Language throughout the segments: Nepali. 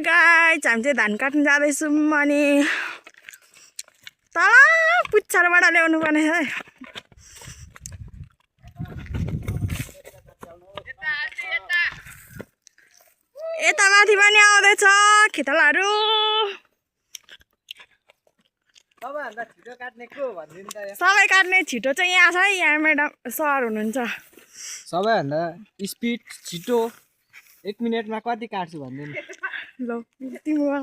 गाइस हामी चाहिँ धान काट्न जाँदैछौँ अनि तल पुच्छरबाट ल्याउनु पर्ने है यता माथि पनि आउँदैछ खेतलाहरू सबै काट्ने छिटो चाहिँ यहाँ छ है यहाँ म्याडम सर हुनुहुन्छ सबैभन्दा स्पिड छिटो 1 मिनेटमा कति काट्छु भन्दिनु ल तिम्रो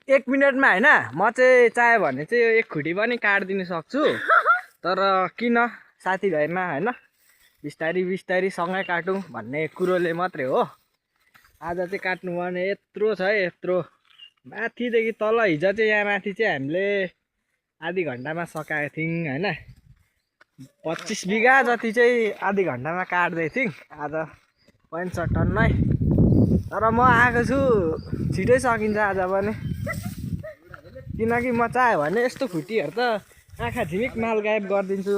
1 मिनेटमा हैन म चाहिँ चाहे भने चाहिँ यो 1 खुटी पनि काट्दिन सक्छु तर किन साथीभाइमा हैन बिस्तारी बिस्तारी सँगै काटौँ भन्ने कुरोले मात्रै हो आज चाहिँ काट्नु पर्ने यत्रो छ है यत्रो माथिदेखि तल हिजो चाहिँ यहाँ माथि चाहिँ हामीले आधी घन्टामा सकाएको थियौँ हैन 25 बिघा जति चाहिँ आधी घन्टामा काट्दै थियौँ आज 65 टनमै तर म आएको छु छिटै सकिन्छ आज पनि किनकि म चाहे भने यस्तो खुटीहरू त आँखा झिमिक माल गायब गरिदिन्छु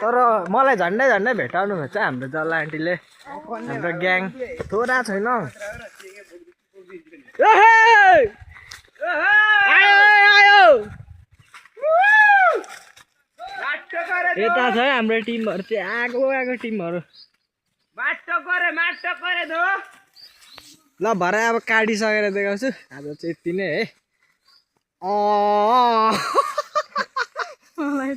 तर मलाई झन्डै झन्डै भेटाउनु खोज्छ हाम्रो जल्ला आन्टीले हाम्रो ग्याङ थोडा छैन यता छ हाम्रो टिमहरू चाहिँ आएको टिमहरू ल भरे अब काटिसकेर देखाउँछु आज चाहिँ यति नै है मलाई